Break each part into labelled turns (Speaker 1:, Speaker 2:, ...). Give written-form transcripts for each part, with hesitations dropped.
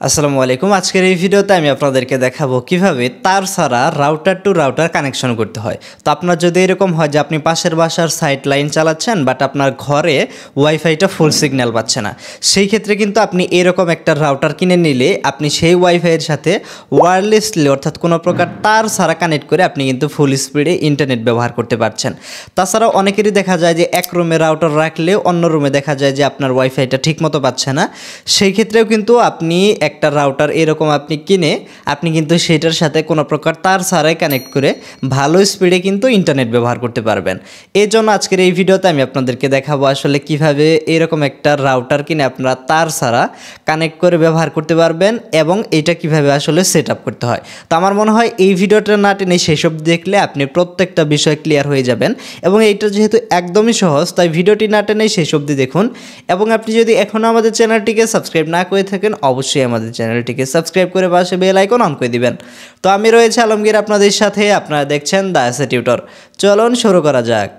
Speaker 1: আসসালামু আলাইকুম। আজকের এই ভিডিওতে আমি আপনাদেরকে দেখাবো কিভাবে তার ছাড়া রাউটার টু রাউটার কানেকশন করতে হয়। তো আপনার যদি এরকম হয় যে আপনি পাশের বাসার সাইট লাইন চালাচ্ছেন বাট আপনার ঘরে ওয়াইফাইটা ফুল সিগন্যাল পাচ্ছে না, সেই ক্ষেত্রে কিন্তু আপনি এরকম একটা রাউটার কিনে নিলে আপনি সেই ওয়াইফাইয়ের সাথে ওয়্যারলেসলি অর্থাৎ কোনো প্রকার তার ছাড়া কানেক্ট করে আপনি কিন্তু ফুল স্পিডে ইন্টারনেট ব্যবহার করতে পারছেন। তাছাড়াও অনেকেরই দেখা যায় যে এক রুমে রাউটার রাখলে অন্য রুমে দেখা যায় যে আপনার ওয়াইফাইটা ঠিকমতো পাচ্ছে না। সেই ক্ষেত্রেও কিন্তু আপনি একটা রাউটার এরকম আপনি কিনে আপনি কিন্তু সেটার সাথে কোনো প্রকার তার ছাড়াই কানেক্ট করে ভালো স্পিডে কিন্তু ইন্টারনেট ব্যবহার করতে পারবেন। এই জন্য আজকের এই ভিডিওতে আমি আপনাদেরকে দেখাবো আসলে কিভাবে এরকম একটা রাউটার কিনে আপনারা তার ছাড়া কানেক্ট করে ব্যবহার করতে পারবেন এবং এটা কিভাবে আসলে সেট আপ করতে হয়। তো আমার মনে হয় এই ভিডিওটা না টেনে সেসব দেখলে আপনি প্রত্যেকটা বিষয় ক্লিয়ার হয়ে যাবেন এবং এইটা যেহেতু একদমই সহজ তাই ভিডিওটি না টেনে সেসব দিয়ে দেখুন। এবং আপনি যদি এখনও আমাদের চ্যানেলটিকে সাবস্ক্রাইব না করে থাকেন অবশ্যই আমাদের চ্যানেলটিকে সাবস্ক্রাইব করে পাশে বেল আইকন অন করে দিবেন। তো আমি রয়েছে আলমগীর আপনাদের সাথে, আপনারা দেখছেন দ্য অ্যাসেট টিউটর। চলুন শুরু করা যাক।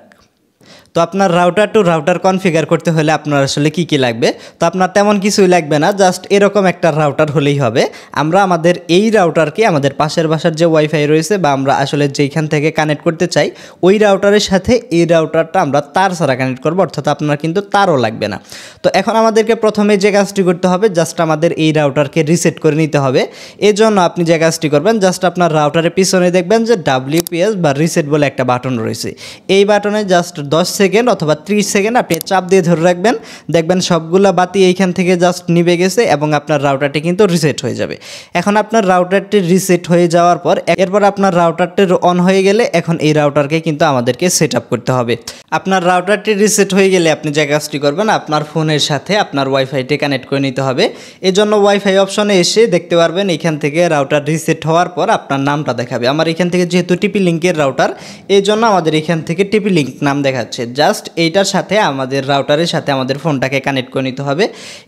Speaker 1: তো আপনার রাউটার টু রাউটার কনফিগার করতে হলে আপনার আসলে কি লাগবে? তো আপনার তেমন কিছুই লাগবে না, জাস্ট এরকম একটা রাউটার হলেই হবে। আমরা আমাদের এই রাউটারকে আমাদের পাশের বাসার যে ওয়াইফাই রয়েছে বা আমরা আসলে যেইখান থেকে কানেক্ট করতে চাই ওই রাউটারের সাথে এই রাউটারটা আমরা তার ছাড়া কানেক্ট করবো, অর্থাৎ আপনার কিন্তু তারও লাগবে না। তো এখন আমাদেরকে প্রথমে যে কাজটি করতে হবে, জাস্ট আমাদের এই রাউটারকে রিসেট করে নিতে হবে। এই জন্য আপনি যে কাজটি করবেন, জাস্ট আপনার রাউটারের পিছনে দেখবেন যে WPS বা রিসেট বলে একটা বাটন রয়েছে। এই বাটনে জাস্ট 10 সেকেন্ড অথবা 30 সেকেন্ড আপনি চাপ দিয়ে ধরে রাখবেন, দেখবেন সবগুলা বাতি এইখান থেকে জাস্ট নিভে গেছে এবং আপনার রাউটারটি কিন্তু রিসেট হয়ে যাবে। এখন আপনার রাউটারটি রিসেট হয়ে যাওয়ার পর এরপর আপনার রাউটারটি অন হয়ে গেলে এখন এই রাউটারকে কিন্তু আমাদেরকে সেট আপ করতে হবে। আপনার রাউটারটি রিসেট হয়ে গেলে আপনি যে কাজটি করবেন, আপনার ফোনের সাথে আপনার ওয়াইফাইটি কানেক্ট করে নিতে হবে। এই জন্য ওয়াইফাই অপশনে এসে দেখতে পারবেন এখান থেকে রাউটার রিসেট হওয়ার পর আপনার নামটা দেখাবে। আমার এখান থেকে যেহেতু টিপি লিঙ্কের রাউটার এই জন্য আমাদের এখান থেকে টিপি লিঙ্ক নাম দেখাচ্ছে। জাস্ট এইটার সাথে আমাদের রাউটারের সাথে আমাদের ফোনটাকে কানেক্ট করে নিতে হবে।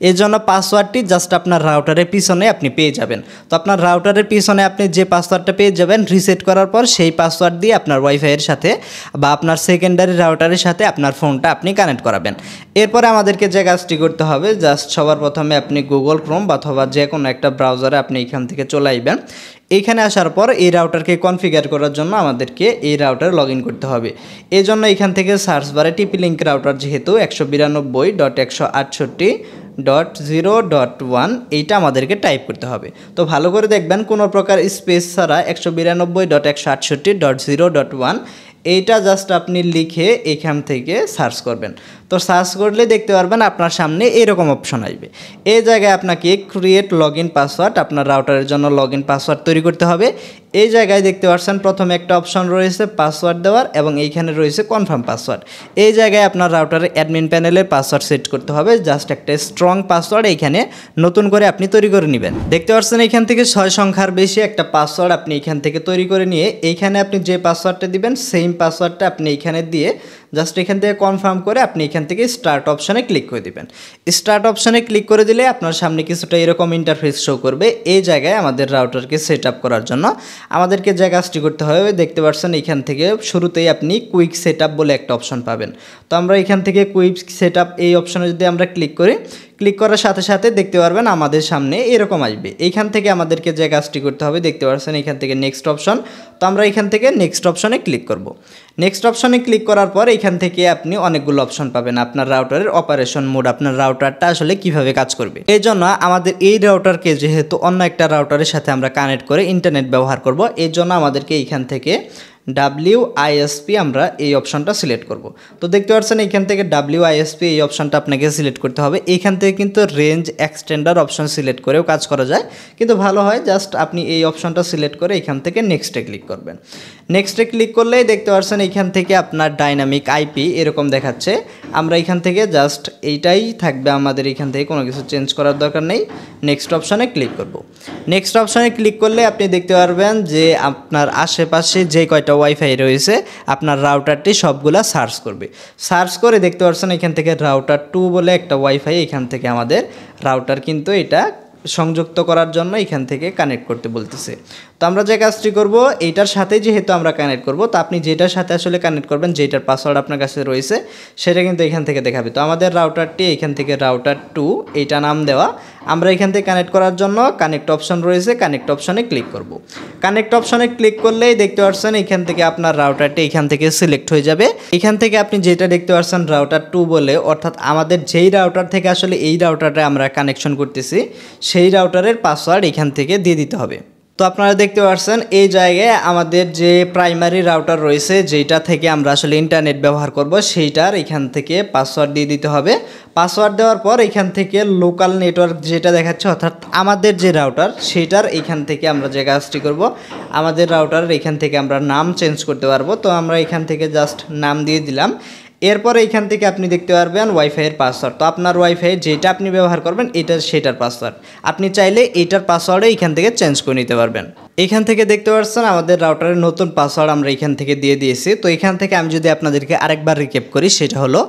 Speaker 1: এই জন্য পাসওয়ার্ডটি জাস্ট আপনার রাউটারের পিছনে আপনি পেয়ে যাবেন। তো আপনার রাউটারের পিছনে আপনি যে পাসওয়ার্ডটা পেয়ে যাবেন রিসেট করার পর সেই পাসওয়ার্ড দিয়ে আপনার ওয়াইফাইয়ের সাথে বা আপনার সেকেন্ডারি রাউটারের সাথে আপনার ফোনটা আপনি কানেক্ট করাবেন। এরপরে আমাদেরকে যে কাজটি করতে হবে, জাস্ট সবার প্রথমে আপনি গুগল ক্রোম অথবা যে কোনো একটা ব্রাউজারে আপনি এখান থেকে চলে আসবেন। এইখানে আসার পর এই রাউটারকে কনফিগার করার জন্য আমাদেরকে এই রাউটারে লগ ইন করতে হবে। এই জন্য এখান থেকে সার্চ বারে টিপি লিঙ্ক রাউটার যেহেতু 192.168.0.1 এইটা আমাদেরকে টাইপ করতে হবে। তো ভালো করে দেখবেন কোনো প্রকার স্পেস ছাড়া 192.168.0.1 এইটা জাস্ট আপনি লিখে এখান থেকে সার্চ করবেন। তো সার্চ করলে দেখতে পারবেন আপনার সামনে এরকম অপশন আসবে। এই জায়গায় আপনাকে ক্রিয়েট লগ ইন পাসওয়ার্ড, আপনার রাউটারের জন্য লগ ইন পাসওয়ার্ড তৈরি করতে হবে। এই জায়গায় দেখতে পাচ্ছেন প্রথমে একটা অপশন রয়েছে পাসওয়ার্ড দেওয়ার এবং এইখানে রয়েছে কনফার্ম পাসওয়ার্ড। এই জায়গায় আপনার রাউটারের অ্যাডমিন প্যানেলের পাসওয়ার্ড সেট করতে হবে। জাস্ট একটা স্ট্রং পাসওয়ার্ড এইখানে নতুন করে আপনি তৈরি করে নেবেন। দেখতে পাচ্ছেন এখান থেকে 6 সংখ্যার বেশি একটা পাসওয়ার্ড আপনি এখান থেকে তৈরি করে নিয়ে এইখানে আপনি যে পাসওয়ার্ডটা দিবেন সেম পাসওয়ার্ডটা আপনি এইখানে দিয়ে জাস্ট এখান থেকে কনফার্ম করে আপনি এখান থেকে স্টার্ট অপশানে ক্লিক করে দিবেন। স্টার্ট অপশানে ক্লিক করে দিলে আপনার সামনে কিছুটা এরকম ইন্টারফেস শো করবে। এই জায়গায় আমাদের রাউটারকে সেট আপ করার জন্য আমাদেরকে যে কাজটি করতে হবে, দেখতে পাচ্ছেন এখান থেকে শুরুতেই আপনি কুইক সেট আপ বলে একটা অপশন পাবেন। তো আমরা এখান থেকে কুইক সেট আপ এই অপশনে যদি আমরা ক্লিক করি, ক্লিক করার সাথে সাথে দেখতে পারবেন আমাদের সামনে এরকম আসবে। এইখান থেকে আমাদেরকে যে কাজটি করতে হবে, দেখতে পাচ্ছেন এখান থেকে নেক্সট অপশন। তো আমরা এখান থেকে নেক্সট অপশনে ক্লিক করব। নেক্সট অপশনে ক্লিক করার পর এখান থেকে আপনি অনেকগুলো অপশন পাবেন আপনার রাউটারের অপারেশন মোড, আপনার রাউটারটা আসলে কিভাবে কাজ করবে। এই জন্য আমাদের এই রাউটারকে যেহেতু অন্য একটা রাউটারের সাথে আমরা কানেক্ট করে ইন্টারনেট ব্যবহার করব, এই জন্য আমাদেরকে এইখান থেকে WISP আমরা এই অপশনটা সিলেক্ট করব। তো দেখতে পাচ্ছেন এখান থেকে WISP এই অপশনটা আপনাকে সিলেক্ট করতে হবে। এখান থেকে কিন্তু রেঞ্জ এক্সটেন্ডার অপশন সিলেক্ট করেও কাজ করা যায়, কিন্তু ভালো হয় জাস্ট আপনি এই অপশনটা সিলেক্ট করে এখান থেকে নেক্সটে ক্লিক করবেন। নেক্সটে ক্লিক করলেই দেখতে পাচ্ছেন এখান থেকে আপনার ডাইনামিক IP এরকম দেখাচ্ছে। আমরা এখান থেকে জাস্ট এইটাই থাকবে, আমাদের এখান থেকে কোনো কিছু চেঞ্জ করার দরকার নেই। নেক্সট অপশনে ক্লিক করব। নেক্সট অপশনে ক্লিক করলে আপনি দেখতে পারবেন যে আপনার আশেপাশে যে কয়টা ওয়াইফাই রয়েছে আপনার রাউটারটি সবগুলা সার্চ করবে। সার্চ করে দেখতে পাচ্ছেন এখান থেকে রাউটার 2 বলে একটা ওয়াইফাই, এখান থেকে আমাদের রাউটার কিন্তু এটা সংযুক্ত করার জন্য এখান থেকে কানেক্ট করতে বলতেছে। তো আমরা যে কাজটি করব, এইটার সাথে যেহেতু আমরা কানেক্ট করব, তো আপনি যেটার সাথে আসলে কানেক্ট করবেন, যেটার পাসওয়ার্ড আপনার কাছে রয়েছে সেটা কিন্তু এখান থেকে দেখাবে। তো আমাদের রাউটারটি এখান থেকে রাউটার 2 এইটা নাম দেওয়া। আমরা এখান থেকে কানেক্ট করার জন্য কানেক্ট অপশন রয়েছে, কানেক্ট অপশনে ক্লিক করব। কানেক্ট অপশনে ক্লিক করলেই দেখতে পাচ্ছেন এখান থেকে আপনার রাউটারটি এখান থেকে সিলেক্ট হয়ে যাবে। এখান থেকে আপনি যেটা দেখতে পাচ্ছেন রাউটার 2 বলে, অর্থাৎ আমাদের যেই রাউটার থেকে আসলে এই রাউটারটা আমরা কানেকশন করতেছি সেই রাউটারের পাসওয়ার্ড এখান থেকে দিয়ে দিতে হবে। তো আপনারা দেখতে পাচ্ছেন এই জায়গায় আমাদের যে প্রাইমারি রাউটার রয়েছে, যেটা থেকে আমরা আসলে ইন্টারনেট ব্যবহার করব, সেইটার এখান থেকে পাসওয়ার্ড দিয়ে দিতে হবে। পাসওয়ার্ড দেওয়ার পর এখান থেকে লোকাল নেটওয়ার্ক যেটা দেখাচ্ছে, অর্থাৎ আমাদের যে রাউটার সেটার এখান থেকে আমরা যে কাজটি করব, আমাদের রাউটারের এখান থেকে আমরা নাম চেঞ্জ করতে পারবো। তো আমরা এখান থেকে জাস্ট নাম দিয়ে দিলাম। এরপরে এখান থেকে আপনি দেখতে পারবেন ওয়াইফাইয়ের পাসওয়ার্ড। তো আপনার ওয়াইফাই যেটা আপনি ব্যবহার করবেন সেটার পাসওয়ার্ড আপনি চাইলে এইটার পাসওয়ার্ডে এখান থেকে চেঞ্জ করে নিতে পারবেন। এখান থেকে দেখতে পাচ্ছেন আমাদের রাউটারের নতুন পাসওয়ার্ড আমরা এখান থেকে দিয়ে দিয়েছি। তো এখান থেকে আমি যদি আপনাদেরকে আরেকবার রিক্যাপ করি, সেটা হলো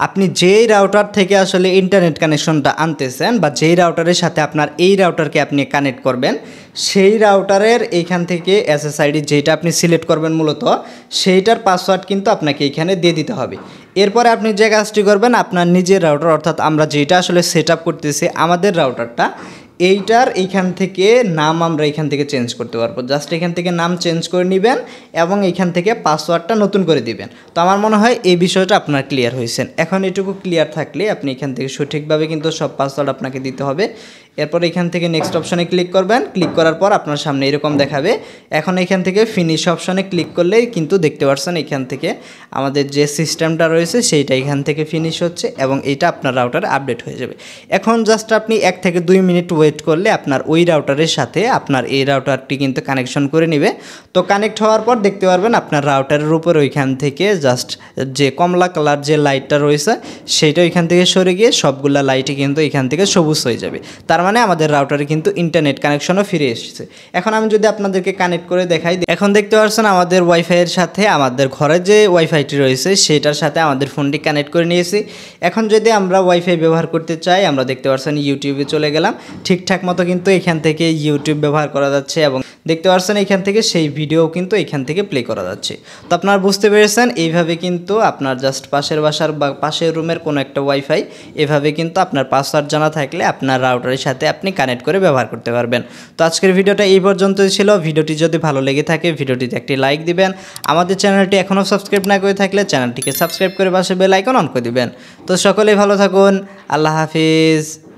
Speaker 1: আপনি যেই রাউটার থেকে আসলে ইন্টারনেট কানেকশনটা আনতেছেন বা যেই রাউটারের সাথে আপনার এই রাউটারকে আপনি কানেক্ট করবেন, সেই রাউটারের এইখান থেকে SSID যেটা আপনি সিলেক্ট করবেন মূলত, সেইটার পাসওয়ার্ড কিন্তু আপনাকে এখানে দিয়ে দিতে হবে। এরপরে আপনি যে কাজটি করবেন, আপনার নিজের রাউটার, অর্থাৎ আমরা যেটা আসলে সেট আপ করতেছি আমাদের রাউটারটা, এইটার এইখান থেকে নাম আমরা এখান থেকে চেঞ্জ করতে পারবো। জাস্ট এখান থেকে নাম চেঞ্জ করে নেবেন এবং এখান থেকে পাসওয়ার্ডটা নতুন করে দিবেন। তো আমার মনে হয় এই বিষয়টা আপনার ক্লিয়ার হয়েছেন। এখন এটুকু ক্লিয়ার থাকলে আপনি এখান থেকে সঠিকভাবে কিন্তু সব পাসওয়ার্ড আপনাকে দিতে হবে। এরপর এখান থেকে নেক্সট অপশনে ক্লিক করবেন। ক্লিক করার পর আপনার সামনে এরকম দেখাবে। এখন এখান থেকে ফিনিশ অপশনে ক্লিক করলেই কিন্তু দেখতে পাচ্ছেন এখান থেকে আমাদের যে সিস্টেমটা রয়েছে সেইটা এখান থেকে ফিনিশ হচ্ছে এবং এইটা আপনার রাউটারে আপডেট হয়ে যাবে। এখন জাস্ট আপনি 1 থেকে 2 মিনিট ওয়েট করলে আপনার ওই রাউটারের সাথে আপনার এই রাউটারটি কিন্তু কানেকশন করে নেবে। তো কানেক্ট হওয়ার পর দেখতে পারবেন আপনার রাউটারের উপর ওইখান থেকে জাস্ট যে কমলা কালার যে লাইটটা রয়েছে সেইটা ওইখান থেকে সরে গিয়ে সবগুলা লাইটই কিন্তু এখান থেকে সবুজ হয়ে যাবে। তার মানে আমাদের রাউটারে কিন্তু ইন্টারনেট কানেকশনও ফিরে এসেছে। এখন আমি যদি আপনাদেরকে কানেক্ট করে দেখাই, এখন দেখতে পাচ্ছেন আমাদের ওয়াইফাইয়ের সাথে আমাদের ঘরে যে ওয়াইফাইটি রয়েছে সেটার সাথে আমাদের ফোনটি কানেক্ট করে নিয়েছি। এখন যদি আমরা ওয়াইফাই ব্যবহার করতে চাই, আমরা দেখতে পাচ্ছেন ইউটিউবে চলে গেলাম। ঠিকঠাক মতো কিন্তু এখান থেকে ইউটিউব ব্যবহার করা যাচ্ছে এবং দেখতে পাচ্ছেন এখান থেকে সেই ভিডিও কিন্তু এখান থেকে প্লে করা যাচ্ছে। তো আপনারা বুঝতে পেরেছেন, এইভাবে কিন্তু আপনার জাস্ট পাশের বাসার বা পাশের রুমের কোনো একটা ওয়াইফাই এভাবে কিন্তু আপনার পাসওয়ার্ড জানা থাকলে আপনার রাউটারের সাথে আপনি কানেক্ট করে ব্যবহার করতে পারবেন। তো আজকের ভিডিওটা এই পর্যন্তই ছিল। ভিডিওটি যদি ভালো লেগে থাকে ভিডিওটিতে একটি লাইক দিবেন। আমাদের চ্যানেলটি এখনও সাবস্ক্রাইব না করে থাকলে চ্যানেলটিকে সাবস্ক্রাইব করে পাশে বেল আইকন অন করে দিবেন। তো সকলেই ভালো থাকুন। আল্লাহ হাফিজ।